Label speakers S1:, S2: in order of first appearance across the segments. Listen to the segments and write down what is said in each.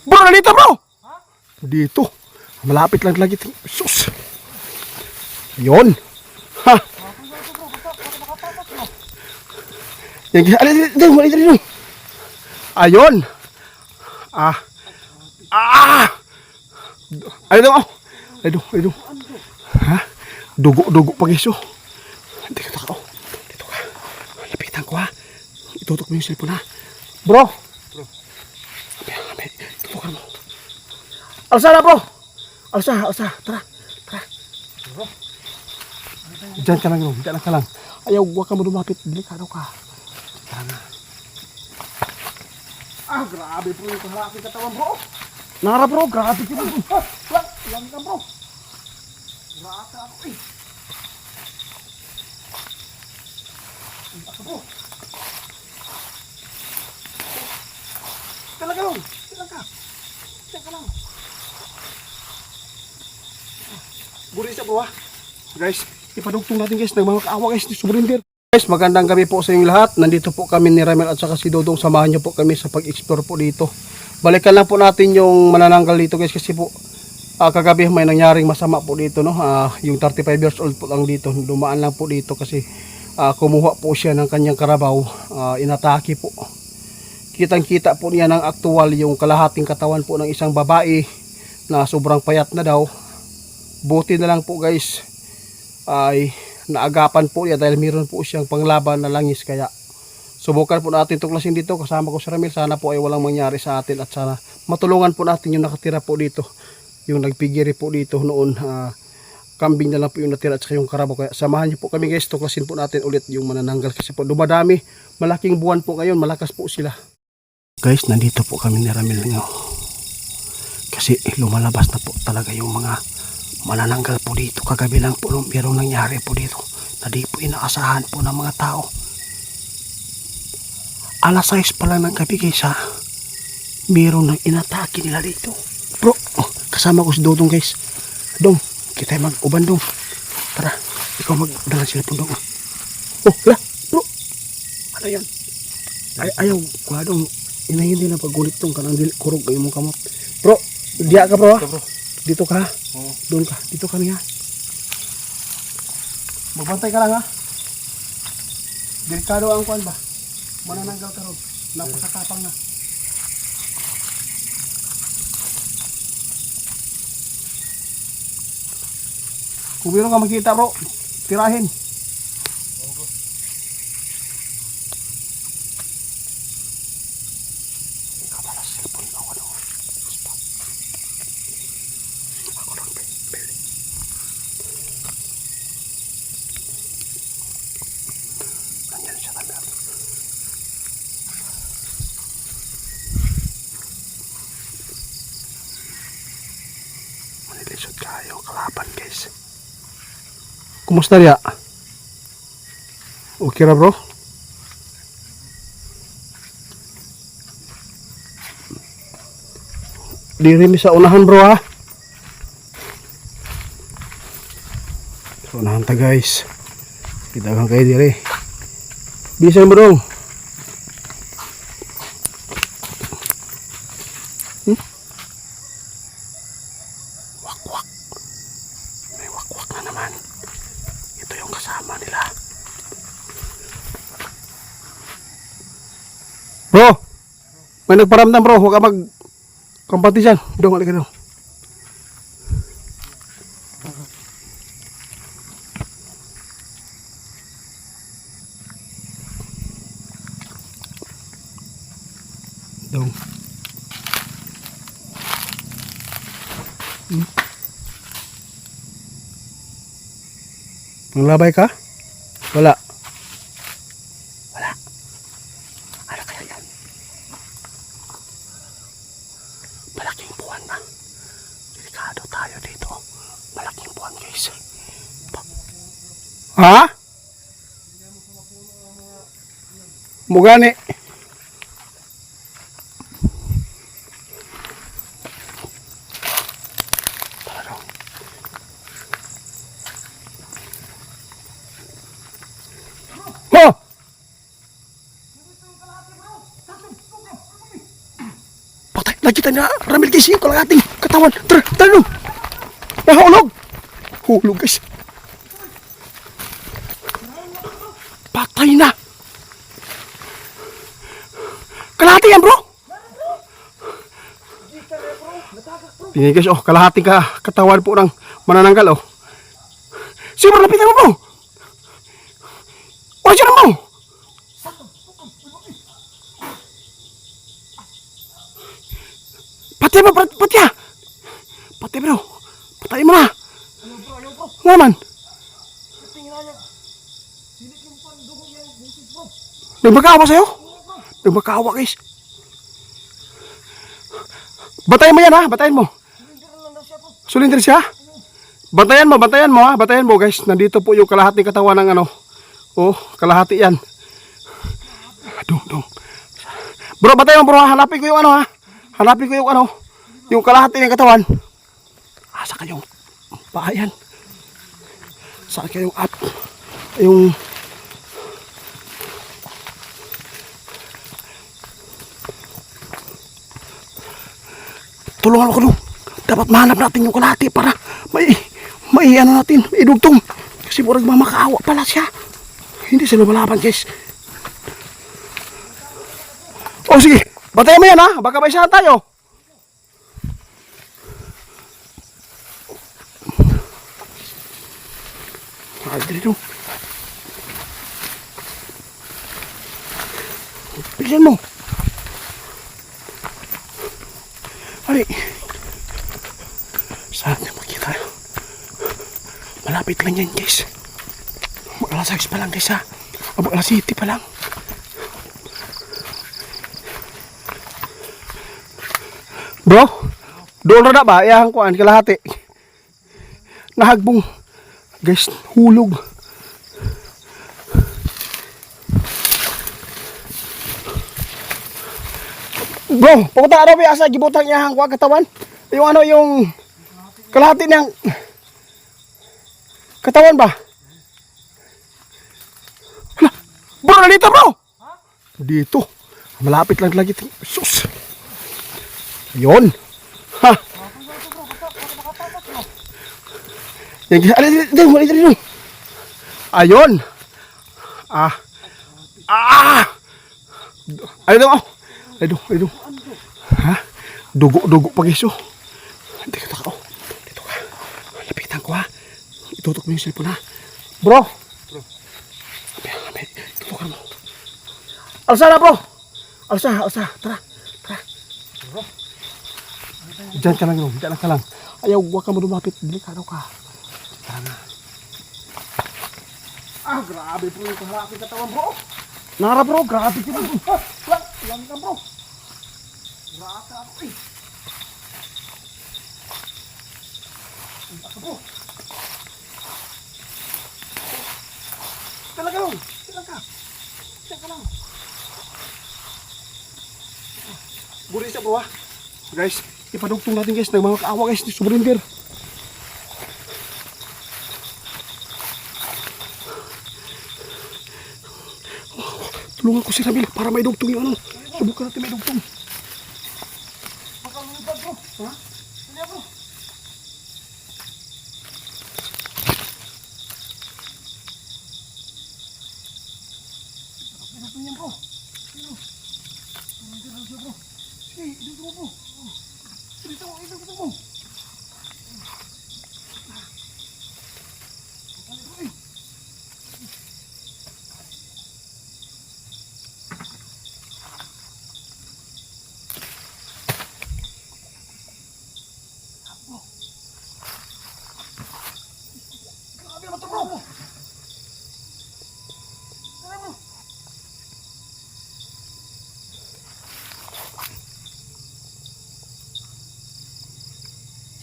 S1: Bro, nandito bro! Dito. Malapit lang lagi. Sus. Yun. Ha. Dito. Ayun. Ah. Ah. Ayun ako. Ayun. Ha? Dugo pag iso. Dito ka. Dito ka. Lapitan ko ha. Itutok mo yung cellphone ha. Bro. Tutok mo. Alsa na bro. Alsa. Tara. Diyan ka lang. Ayaw, huwag ka mo lumapit. Delikado ka. Tara na. Grabe bro. Yung kaharapin katawan bro. Nara bro, grabe ka bro. Lang ka bro. Grabe ako eh. Ako bro. Talaga lang. Diyan ka lang. Buri sa bro ha. Guys, ipadugtong natin guys. Nagmamakawa guys. Sumurinder. Guys, magandang gabi po sa inyong lahat. Nandito po kami ni Ramel at saka si Dodong. Samahan niyo po kami sa pag-explore po dito. Balikan lang po natin yung manananggal dito guys. Kasi po kagabi may nangyaring masama po dito. No? Yung 35 years old po lang dito. Dumaan lang po dito kasi kumuha po siya ng kanyang karabaw. Inatake po. Kitang-kita po niya ng aktual yung kalahating katawan po ng isang babae na sobrang payat na daw. Buti na lang po guys ay naagapan po niya dahil mayroon po siyang panglaban na langis. Kaya subukan po natin tuklasin dito. Kasama ko si Ramil. Sana po ay walang mangyari sa atin at sana matulungan po natin yung nakatira po dito. Yung nagpigiri po dito noon. Kambing na lang po yung natira at saka yung karabaw. Kaya samahan niyo po kami guys. Tuklasin po natin ulit yung manananggal. Kasi po dumadami. Malaking buwan po ngayon. Malakas po sila. Guys, nandito po kami ni Ramil nyo. Kasi lumalabas na po talaga yung mga manananggal po dito. Kagabi lang po mayroong nangyari po dito na di po inaasahan po ng mga tao. Alas 6 pa lang ng gabi guys ha. Mayroong nang inatake nila dito. Bro, kasama ko si Dodong guys. Dong, kita mag-uban dong. Tara, ikaw magdala sila po dong. Hala, bro. Ano yan? Ayaw, kuha dong. Inayin din na pag-ulit tong kanang kurog kayo mong kamot. Bro, diya ka bro ha? Dito ka ha? Doon ka, dito ka niya. Magbantay ka lang ha? Delikado ang kuhan ba? Manananggal ka ron. Napakatapang na. Kung meron ka makita bro, tirahin. Manilisod kayo kalaban guys. Kumusta niya? Okay na bro? Diri mi sa unahan bro ha? Sa unahan ta guys. Kita kang kayo diri. Bisa mo dong. Wakwak. May wakwak na naman. Ito yung kasama nila. Bro! May nagparamdam bro. Huwag ka mag-kampati dyan. Dong, alika dong. Dong. Manglabay ka? Wala. Ano kaya yan? Malaking buwan na. Delikado tayo dito. Malaking buwan guys. Ha? Mugani. Nakita na Ramil guys yung kalahating katawan. Tara, tara no. Nahulog. Hulog guys. Patay na. Kalahati yan bro. Tingnan guys, oh, kalahating katawan po ng manananggal oh. Sige bro, lapitan mo bro. O, siya mo. Patay mo, patay ah. Patay bro. Patay mo na. Ngaman. Nagmakawa sa'yo? Nagmakawa guys. Batayin mo yan ha, batayin mo. Sulinder siya? Bantayan mo ha, bantayan mo guys. Nandito po yung kalahating katawan ng ano. Oh, kalahati yan. Dong. Bro, bantayan mo bro ha, hanapin ko yung ano ha. Hanapin ko yung ano, yung kalahati ng katawan. Asa kayong pahayan? Saan kayong at yung tulungan ko dong. Dapat mahanap natin yung kalahati para may ano natin, may idugtong. Kasi murag mamakaawa pala siya. Hindi sila lumalaban guys. Oh sige, bantayan mo yan ha, baka may isahan tayo. Ay, dito. Bilisan mo. Ay. Saan niya makita? Malapit lang yan guys. Mag-alas 6 pa lang guys ha. Mag-alas 7 pa lang. Bro, doon na ba? Iyahan ko ang kalahati. Nahagbong. Guys, hulog. Bro, pumunta araw ba asa gibutang iyahan ko ang katawan? Yung ano, yung kalahati ng katawan ba? Hala, bro, nandito bro! Dito. Malapit lang lagi. Sus! Ayun. Ha! Yan, ayun. Ayun. Ayun. Ha? Dugo pa guys oh. Hindi ka taka oh. Dito ka. Lapitan ko ha. Itutok mo yung cellphone ha. Bro. Itutok mo. Alsa na bro. Alsa. Tara. Diyan ka lang. Ayaw, huwag ka mo lumapit. Delikado ka. Tara na. Grabe bro yung kahalapit katawan bro. Nara bro, grabe ka bro. Lang ka bro. Grabe ako eh. Ako bro. Talaga lang. Diyan ka lang. Buri siya bro ha. Guys, ipadugtong natin guys ng mga kaawa guys ni Subrinder. Tulungan ko si Ramil para may dugtong yung ano. Subukan natin may dugtong. Baka lumipad bro. Ha? Hindi bro. Dugtong yan bro. Dito bro. Dito bro. Dito mo. Grabe naman ito bro.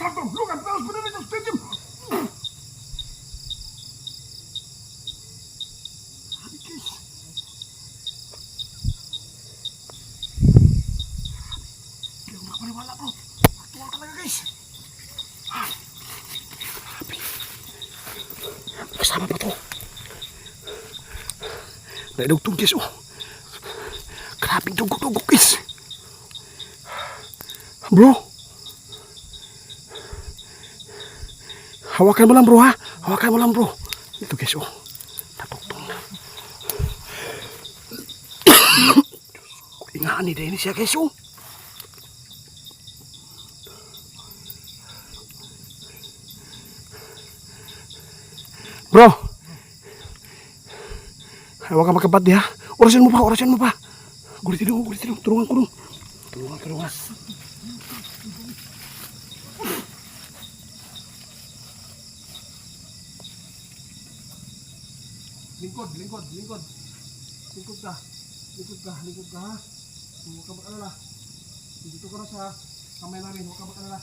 S1: Santo, look at those beneath the stadium. Hindi ako makapaniwala bro. Actual talaga guys. Grabe. Kasama pa to. Naidugtong guys oh. Grabe dugo guys. Bro. Hawakan mo lang bro ha. Hawakan mo lang bro. Ito guys oh. Natugtong na. Ingaan ni Dennis siya guys oh. Bro. Hawakan makabat dia. Orasan mo pa, orasan mo pa. Gulitin mo, turungan ko dong. Turungan. Lingkod. Lingkod ka ha. Huwag ka mag-alala. Dito ka na sa kamay namin, huwag ka mag-alala.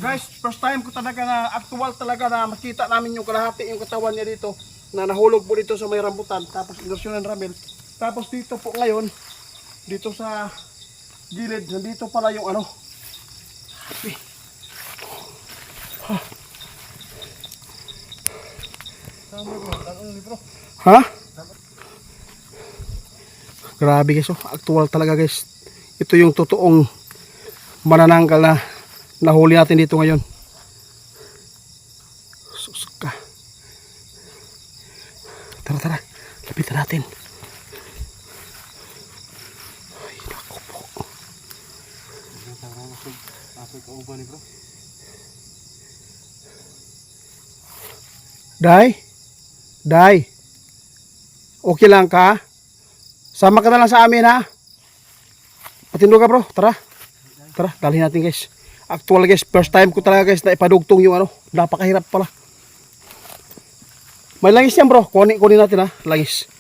S1: Guys, first time ko talaga na actual talaga na makita namin yung kalahati yung katawan niya dito na nahulog po dito sa may rambutan tapos inerasyon ng Ramel. Tapos dito po ngayon, dito sa gilid, nandito pala yung ano. Ha? Grabe guys, oh, actual talaga guys. Ito yung totoong manananggal na nahuli natin dito ngayon. Suska. Tara, lapitan natin. Ay, naku po. Day. Okay lang ka? Sama ka na lang sa amin ha. Patindo ka bro, tara, dalhin natin guys. Actual guys, first time ko talaga guys na ipadugtong yung ano, napakahirap pala. May langis yan bro, kunin natin ha, langis.